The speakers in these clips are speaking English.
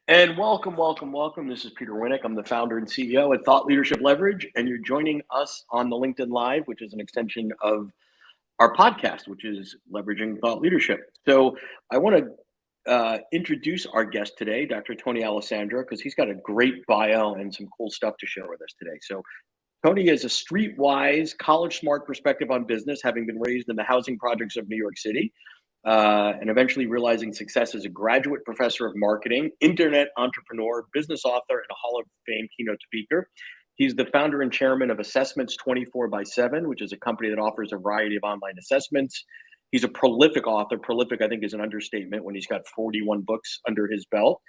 And welcome, welcome, welcome. This is Peter Winnick. I'm the founder and CEO at Thought Leadership Leverage, and you're joining us on the LinkedIn Live, which is an extension of our podcast, which is Leveraging Thought Leadership. So I want to introduce our guest today, Dr. Tony Alessandra, because he's got a great bio and some cool stuff to share with us today. So Tony is a streetwise, college-smart perspective on business, having been raised in the housing projects of New York City. And eventually realizing success as a graduate professor of marketing, internet entrepreneur, business author, and a Hall of Fame keynote speaker. He's the founder and chairman of Assessments 24/7, which is a company that offers a variety of online assessments. He's a prolific author. Prolific, I think, is an understatement when he's got 41 books under his belt.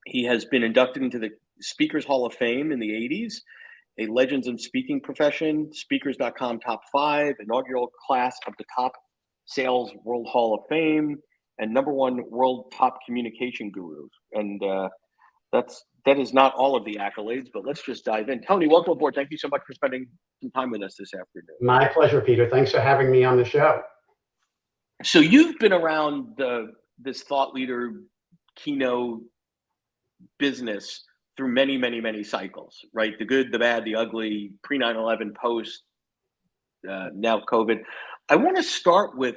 He has been inducted into the Speakers Hall of Fame in the 80s, a Legends in Speaking Profession, Speakers.com Top 5, inaugural class of the Top Sales World Hall of Fame, and #1 World Top Communication Guru. And that is not all of the accolades, but let's just dive in. Tony, welcome aboard. Thank you so much for spending some time with us this afternoon. My pleasure, Peter. Thanks for having me on the show. So you've been around this thought leader keynote business through many, many, many cycles, right? The good, the bad, the ugly, pre 9/11, post, now COVID. I want to start with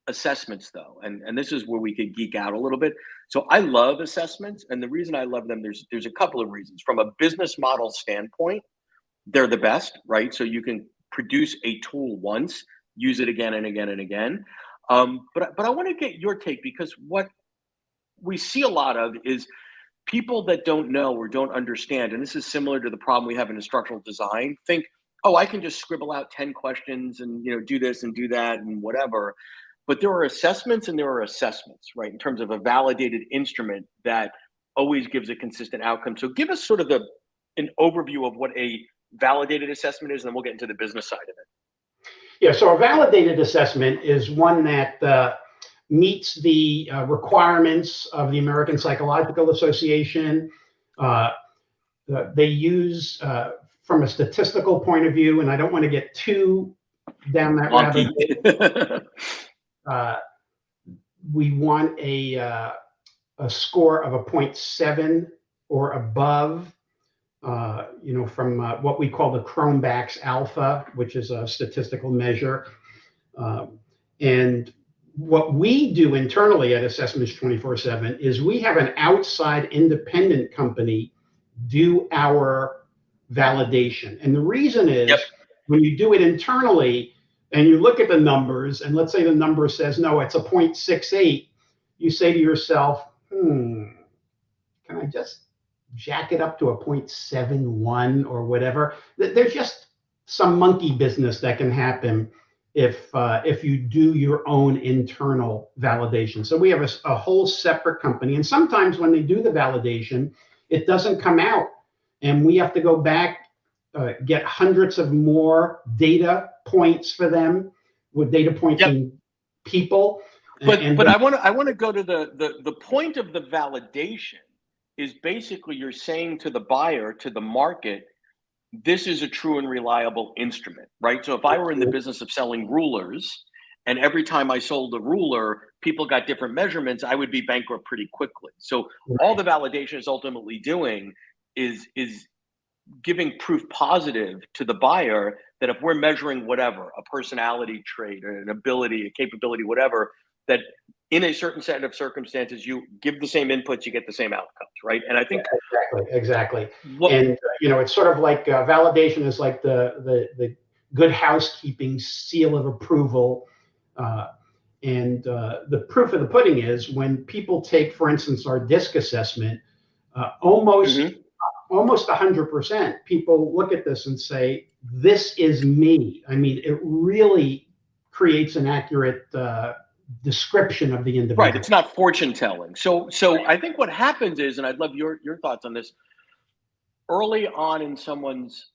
assessments, though, and this is where we could geek out a little bit. So I love assessments, and the reason I love them, there's a couple of reasons. From a business model standpoint, they're the best, right? So you can produce a tool once, use it again and again and again. But I want to get your take, because what we see a lot of is people that don't know or don't understand, and this is similar to the problem we have in instructional design, think, oh, I can just scribble out 10 questions and do this and do that and whatever. But there are assessments and there are assessments, right? In terms of a validated instrument that always gives a consistent outcome. So give us sort of an overview of what a validated assessment is, and then we'll get into the business side of it. Yeah, so a validated assessment is one that meets the requirements of the American Psychological Association. They use, from a statistical point of view, and I don't want to get too down that rabbit hole, we want a score of a 0.7 or above, from what we call the Cronbach's alpha, which is a statistical measure. And what we do internally at Assessments 24/7 is we have an outside independent company do our validation. And the reason is, when you do it internally and you look at the numbers, and let's say the number says, no, it's a 0.68, you say to yourself, can I just jack it up to a 0.71 or whatever? There's just some monkey business that can happen if you do your own internal validation. So we have a whole separate company, and sometimes when they do the validation, it doesn't come out, and we have to go back, get hundreds of more data points for them, with data points in people. But I want to go to the point of the validation is basically you're saying to the buyer, to the market, this is a true and reliable instrument, right? So if I were in the business of selling rulers, and every time I sold a ruler, people got different measurements, I would be bankrupt pretty quickly. So all the validation is ultimately doing is giving proof positive to the buyer that if we're measuring whatever, a personality trait, or an ability, a capability, whatever, that in a certain set of circumstances, you give the same inputs, you get the same outcomes, right? And I think exactly. And it's sort of like validation is like the good housekeeping seal of approval. And the proof of the pudding is when people take, for instance, our DISC assessment, almost 100% people look at this and say, this is me. I mean, it really creates an accurate description of the individual. Right. It's not fortune telling. So I think what happens is, and I'd love your thoughts on this, early on in someone's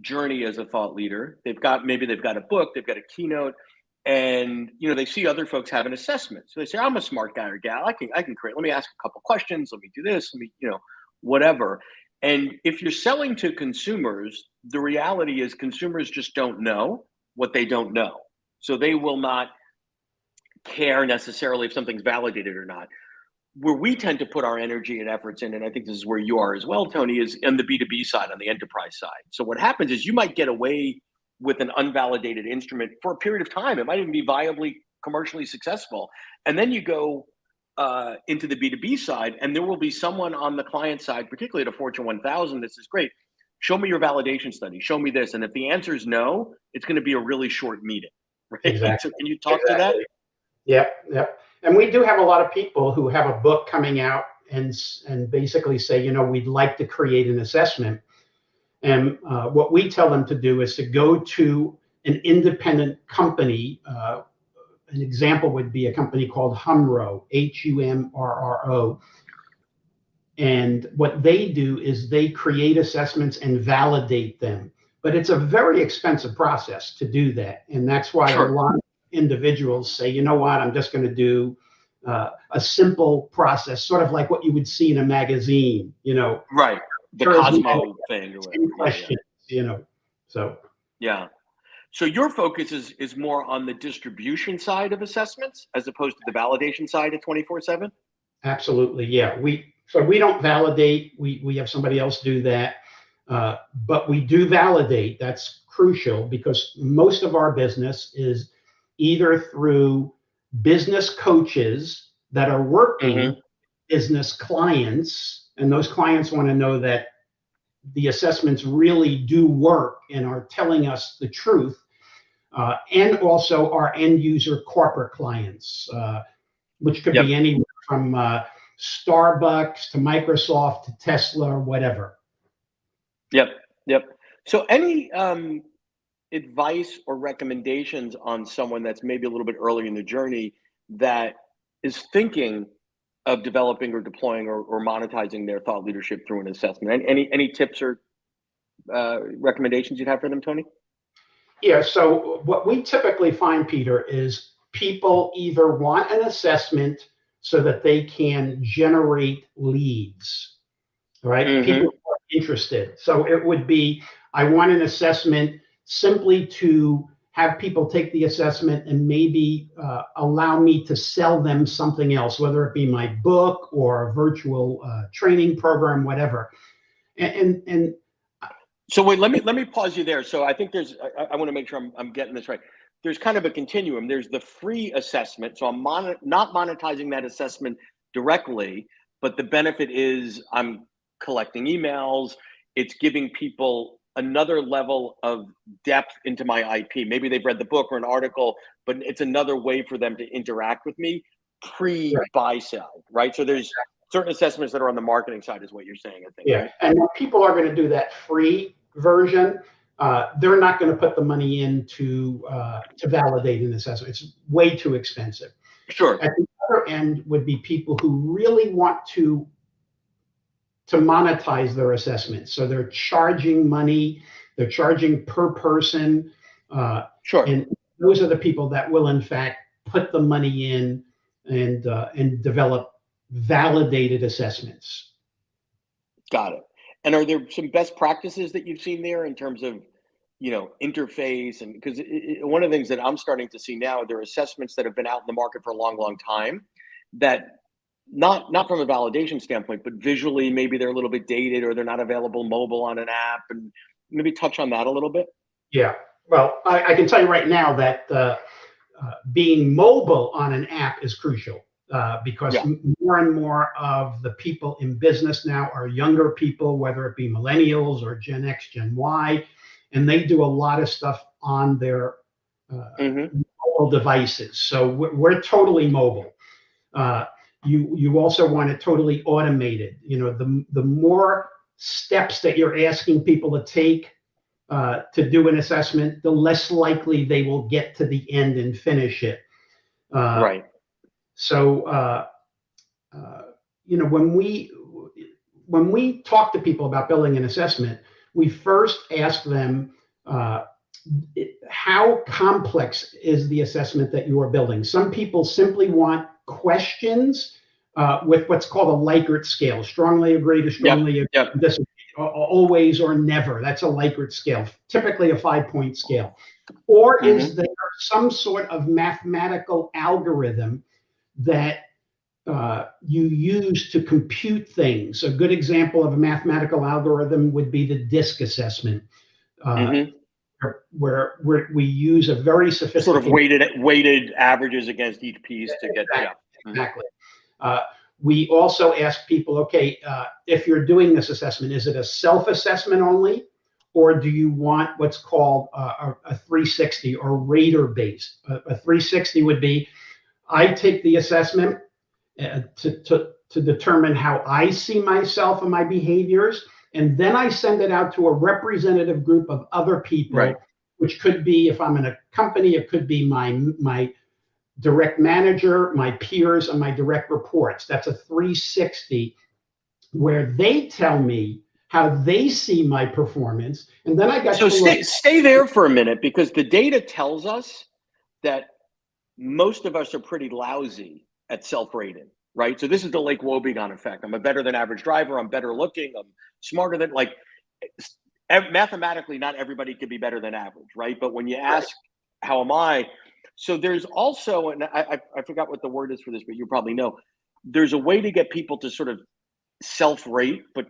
journey as a thought leader, maybe they've got a book, they've got a keynote, and they see other folks have an assessment. So they say, I'm a smart guy or gal. I can create. Let me ask a couple questions. Let me do this. Let me, whatever. And if you're selling to consumers, the reality is consumers just don't know what they don't know. So they will not care necessarily if something's validated or not. where we tend to put our energy and efforts in, and I think this is where you are as well, Tony, is on the B2B side, on the enterprise side. So what happens is you might get away with an unvalidated instrument for a period of time. It might even be viably commercially successful. And then you go into the B2B side, and there will be someone on the client side, particularly at a Fortune 1000, that says, great, show me your validation study, show me this. And if the answer is no, it's going to be a really short meeting, right? Exactly. So can you talk to that? Yep, yep. And we do have a lot of people who have a book coming out and basically say, we'd like to create an assessment. And what we tell them to do is to go to an independent company. An example would be a company called Humro, Humrro. And what they do is they create assessments and validate them. But it's a very expensive process to do that. And that's why Sure. a lot of individuals say, you know what, I'm just going to do a simple process, sort of like what you would see in a magazine, Right. The Cosmo thing. Questions, so. Yeah. So your focus is more on the distribution side of assessments as opposed to the validation side at 24/7? Absolutely, yeah. So we don't validate. We have somebody else do that, but we do validate. That's crucial because most of our business is either through business coaches that are working business clients, and those clients want to know that the assessments really do work and are telling us the truth, and also our end user corporate clients, which could be anywhere from Starbucks to Microsoft to Tesla or whatever. Yep. So any advice or recommendations on someone that's maybe a little bit earlier in the journey that is thinking of developing or deploying or monetizing their thought leadership through an assessment? Any tips or recommendations you'd have for them, Tony? Yeah, so what we typically find, Peter, is people either want an assessment so that they can generate leads, right? People are interested. So it would be, I want an assessment simply to have people take the assessment and maybe allow me to sell them something else, whether it be my book or a virtual training program, whatever. And so wait, let me pause you there. So I think I want to make sure I'm getting this right. There's kind of a continuum. There's the free assessment. So I'm not monetizing that assessment directly, but the benefit is I'm collecting emails. It's giving people another level of depth into my IP. Maybe they've read the book or an article, but it's another way for them to interact with me pre-buy side, right? So there's certain assessments that are on the marketing side is what you're saying, I think. Yeah, right? And when people are going to do that free version, they're not going to put the money in to validate an assessment. It's way too expensive. Sure. At the other end would be people who really want to monetize their assessments. So they're charging money, they're charging per person. Sure. And those are the people that will, in fact, put the money in and develop validated assessments. Got it. And are there some best practices that you've seen there in terms of, interface? And because one of the things that I'm starting to see now, there are assessments that have been out in the market for a long, long time that not from a validation standpoint, but visually, maybe they're a little bit dated or they're not available mobile on an app, and maybe touch on that a little bit. Yeah. Well, I can tell you right now that being mobile on an app is crucial. Because more and more of the people in business now are younger people, whether it be millennials or Gen X, Gen Y, and they do a lot of stuff on their mobile devices. So we're totally mobile. You also want it totally automated. The more steps that you're asking people to take to do an assessment, the less likely they will get to the end and finish it. Right. So, when we talk to people about building an assessment, we first ask them, how complex is the assessment that you are building? Some people simply want questions with what's called a Likert scale: strongly agree to strongly disagree, always or never. That's a Likert scale, typically a 5-point scale. Or is there some sort of mathematical algorithm that you use to compute things. A good example of a mathematical algorithm would be the DISC assessment, uh, Mm-hmm. where we use a very Sort of sophisticated. weighted averages against each piece to get, yeah. Mm-hmm. Exactly. Uh, we also ask people, okay, if you're doing this assessment, is it a self-assessment only, or do you want what's called a 360 or rater-based? A 360 would be, I take the assessment to determine how I see myself and my behaviors, and then I send it out to a representative group of other Right. people, which could be, if I'm in a company, it could be my direct manager, my peers, and my direct reports. That's a 360 where they tell me how they see my performance. And then I got So to look. stay there for a minute, because the data tells us that most of us are pretty lousy at self-rating, right? So this is the Lake Wobegon effect. I'm a better than average driver. I'm better looking. I'm smarter than, like, mathematically, not everybody could be better than average, right? But when you ask, how am I? So there's also, and I forgot what the word is for this, but you probably know, there's a way to get people to sort of self-rate, but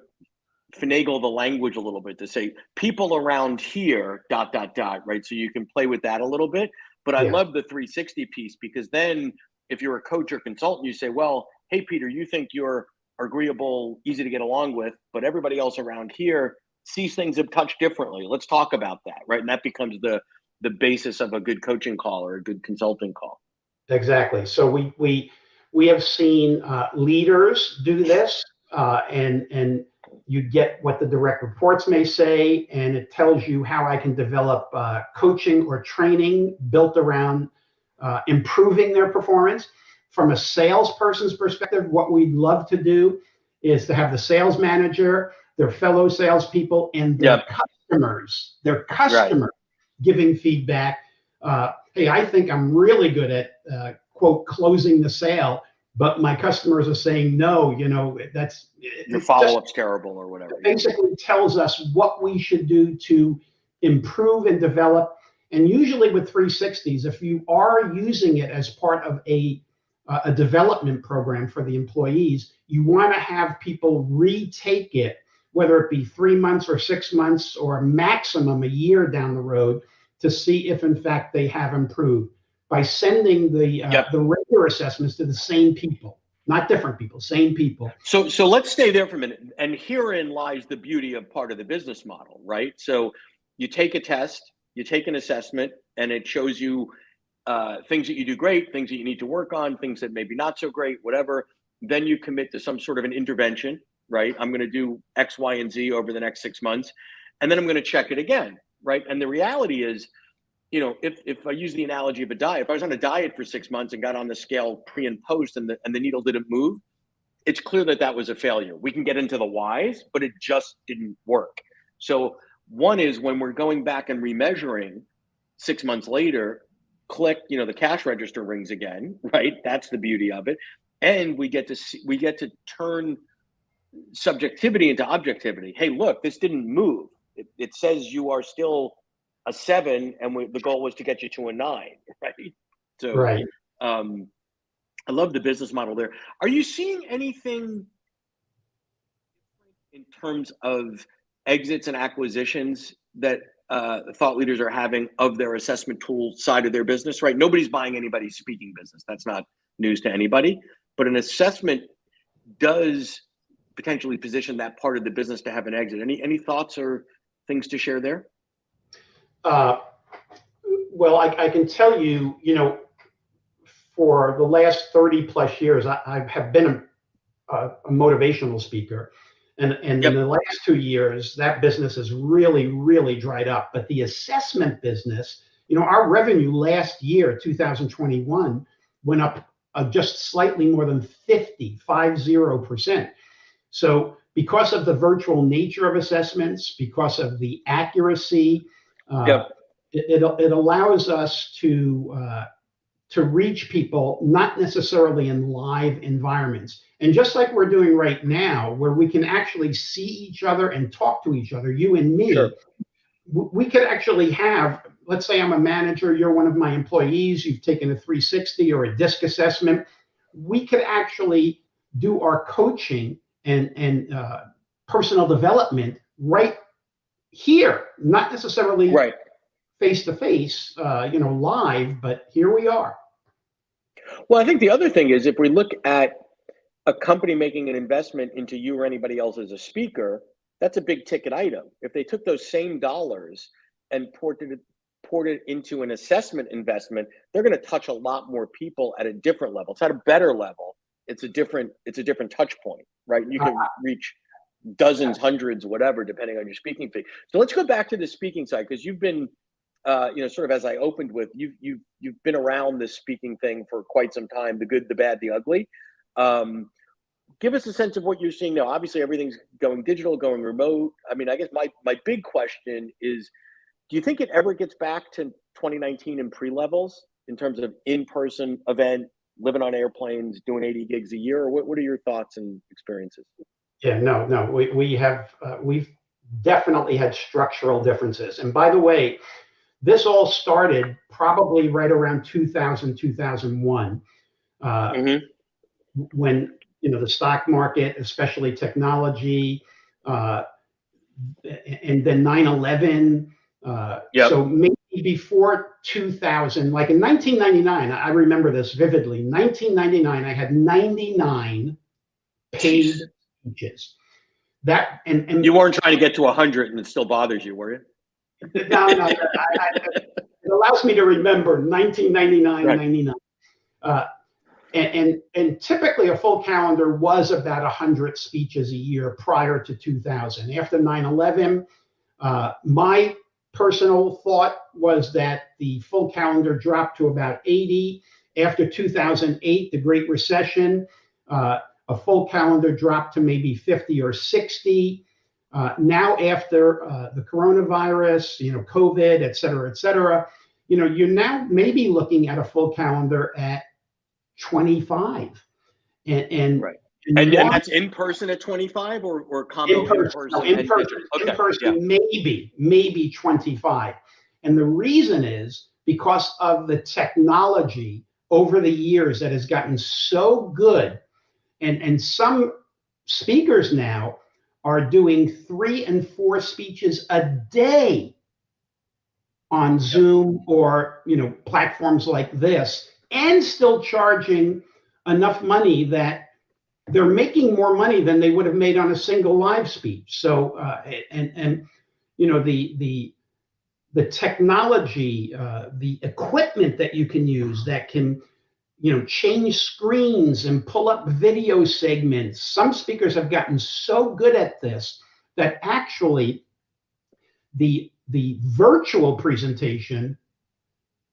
finagle the language a little bit to say people around here, dot, dot, dot, right? So you can play with that a little bit. But I Yes, love the 360 piece, because then if you're a coach or consultant, you say, well, hey, Peter, you think you're agreeable, easy to get along with, but everybody else around here sees things a touch differently. Let's talk about that, right? And that becomes the basis of a good coaching call or a good consulting call. exactly. So we have seen leaders do this, and you get what the direct reports may say, and it tells you how I can develop coaching or training built around improving their performance. From a salesperson's perspective, what we'd love to do is to have the sales manager, their fellow salespeople, and Yep. their Right. customer giving feedback. Hey, I think I'm really good at quote closing the sale, but my customers are saying no. That's Your it. Just follow-up's terrible or whatever. Yeah. basically tells us what we should do to improve and develop. And usually with 360s, if you are using it as part of a development program for the employees, you want to have people retake it, whether it be 3 months or 6 months or maximum a year down the road, to see if in fact they have improved by sending Yep. the regular assessments to the same people, not different people, same people. So let's stay there for a minute. And herein lies the beauty of part of the business model, right? So you take a test, you take an assessment, and it shows you things that you do great, things that you need to work on, things that maybe not so great, whatever. Then you commit to some sort of an intervention, right? I'm going to do X, Y, and Z over the next 6 months, and then I'm going to check it again, right? And the reality is, if I use the analogy of a diet, if I was on a diet for 6 months and got on the scale pre and post, and the needle didn't move, it's clear that that was a failure. We can get into the whys, but it just didn't work. So one is, when we're going back and remeasuring 6 months later, click, the cash register rings again, right? That's the beauty of it. And we get to turn subjectivity into objectivity. Hey, look, this didn't move. It says you are still a 7, and the goal was to get you to a 9, right? So Right. I love the business model there. Are you seeing anything in terms of exits and acquisitions that thought leaders are having of their assessment tool side of their business, right? Nobody's buying anybody's speaking business. That's not news to anybody. But an assessment does potentially position that part of the business to have an exit. Any thoughts or things to share there? Uh, well, I can tell you, for the last 30 plus years, I have been a motivational speaker. And in Yep. the last 2 years, that business has really, really dried up. But the assessment business, our revenue last year, 2021, went up just slightly more than 50%. So because of the virtual nature of assessments, because of the accuracy, uh, Yep. it allows us to reach people, not necessarily in live environments. And just like we're doing right now, where we can actually see each other and talk to each other, you and me, Sure. we could actually have, let's say I'm a manager, you're one of my employees, you've taken a 360 or a DISC assessment. we could actually do our coaching and personal development right here, not necessarily Right. face to face, live, but here we are. Well, I think the other thing is if we look at a company making an investment into you or anybody else as a speaker, that's a big ticket item. If they took those same dollars and poured it into an assessment investment, they're going to touch a lot more people at a different level. It's at a better level. It's a different touch point, right? You can reach dozens, hundreds, whatever, depending on your speaking fee. So let's go back to the speaking side, because you've been sort of as I opened with, you've been around this speaking thing for quite some time, the good, the bad, the ugly. Give us a sense of what you're seeing now. Obviously, everything's going digital, going remote. I mean, I guess my big question is, do you think it ever gets back to 2019 and pre-levels in terms of in-person event, living on airplanes, doing 80 gigs a year? Or what are your thoughts and experiences? Yeah, no, we've definitely had structural differences. And by the way, this all started probably right around 2000, 2001, when the stock market, especially technology, and then 9/11. Yep. So maybe before 2000, like in 1999, I remember this vividly. 1999, I had 99 paid speeches. That and you weren't trying to get to 100, and it still bothers you, were you? No, it allows me to remember 1999, Right. 99. And typically a full calendar was about 100 speeches a year prior to 2000. After 9/11, my personal thought was that the full calendar dropped to about 80. After 2008, the Great Recession, a full calendar dropped to maybe 50 or 60. Now after the coronavirus, COVID, et cetera, you're now maybe looking at a full calendar at 25. And right. And that's in person at 25 or combo in person and digital? Okay. In person, maybe 25. And the reason is because of the technology over the years that has gotten so good. And some speakers now are doing 3 and 4 speeches a day on Zoom or platforms like this, and still charging enough money that they're making more money than they would have made on a single live speech. So the technology, the equipment that you can use that can change screens and pull up video segments. Some speakers have gotten so good at this that actually the virtual presentation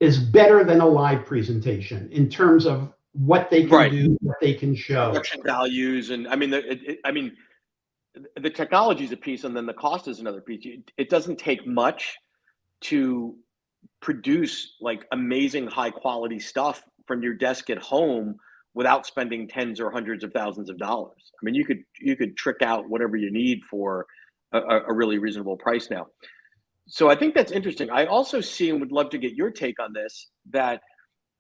is better than a live presentation in terms of what they can do, what they can show. Production values, and I mean, the technology is a piece, and then the cost is another piece. It doesn't take much to produce like amazing high quality stuff from your desk at home without spending tens or hundreds of thousands of dollars. I mean, you could trick out whatever you need for a really reasonable price now. So I think that's interesting. I also see, and would love to get your take on this, that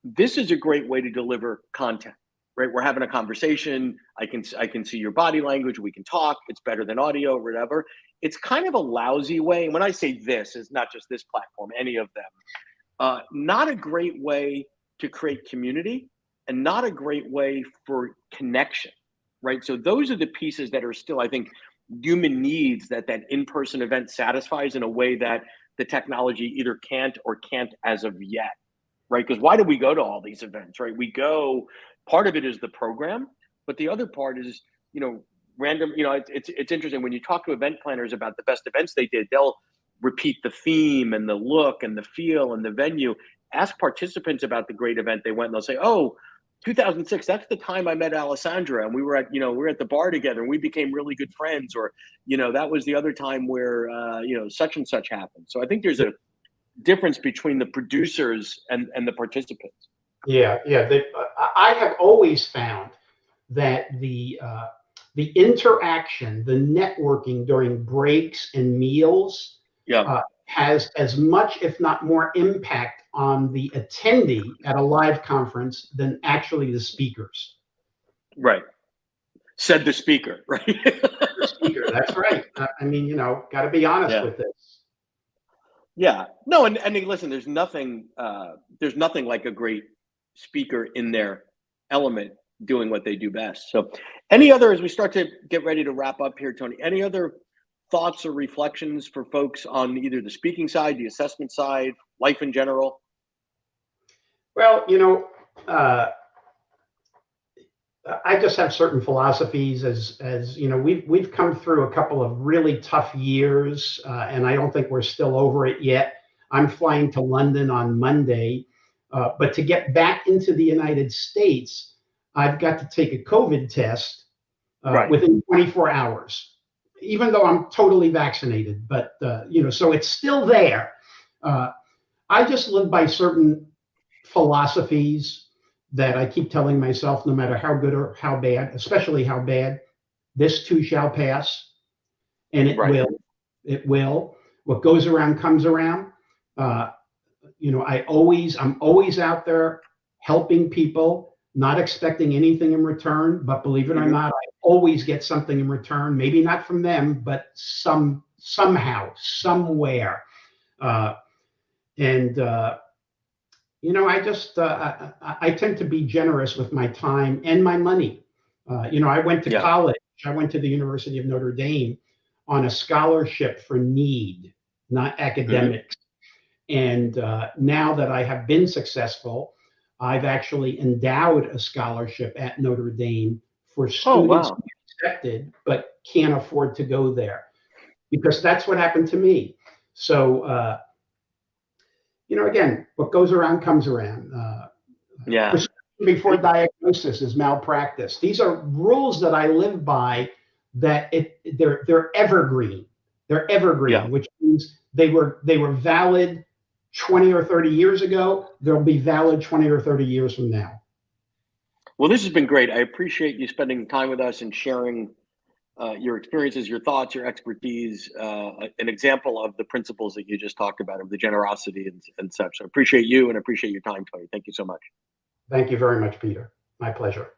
this is a great way to deliver content, right? We're having a conversation. I can see your body language. We can talk. It's better than audio or whatever. It's kind of a lousy way. And when I say this, it's not just this platform, any of them. Not a great way to create community, and not a great way for connection, right? So those are the pieces that are still, I think, human needs that in-person event satisfies in a way that the technology either can't or can't as of yet, right? Because why do we go to all these events, right? We go, part of it is the program, but the other part is, random, it's interesting when you talk to event planners about the best events they did, they'll repeat the theme and the look and the feel and the venue. Ask participants about the great event they went, and they'll say, oh, 2006, that's the time I met Alessandra, and we were at the bar together and we became really good friends, or that was the other time where such and such happened. So I think there's a difference between the producers and the participants. Yeah. I have always found that the interaction, the networking during breaks and meals, has as much, if not more, impact on the attendee at a live conference than actually the speakers. Right. Said the speaker, right? The speaker. That's right. I mean, got to be honest Yeah. with this. Yeah. No, and listen, there's nothing like a great speaker in their element doing what they do best. So any other, as we start to get ready to wrap up here, Tony, any other thoughts or reflections for folks on either the speaking side, the assessment side, life in general? Well, I just have certain philosophies as we've come through a couple of really tough years, and I don't think we're still over it yet. I'm flying to London on Monday, but to get back into the United States, I've got to take a COVID test Right. within 24 hours, even though I'm totally vaccinated. But so it's still there. Uh, I just live by certain philosophies that I keep telling myself, no matter how good or how bad, especially how bad, this too shall pass, and it Right. will. It will. What goes around comes around. Uh, I'm always out there helping people, not expecting anything in return. But believe it or Hmm. not, I always get something in return. Maybe not from them, but somehow, somewhere. Uh, and I just I tend to be generous with my time and my money. I went to Yeah. college. I went to the University of Notre Dame on a scholarship for need, not Hmm. academics. And now that I have been successful, I've actually endowed a scholarship at Notre Dame for Oh, students wow. accepted but can't afford to go there, because that's what happened to me. So again, what goes around comes around. Yeah. Prescription before diagnosis is malpractice. These are rules that I live by. They're evergreen. They're Yeah. evergreen, which means they were valid 20 or 30 years ago. They'll be valid 20 or 30 years from now. Well, this has been great. I appreciate you spending time with us and sharing your experiences, your thoughts, your expertise, an example of the principles that you just talked about, of the generosity and such. So I appreciate you and appreciate your time, Tony. Thank you so much. Thank you very much, Peter. My pleasure.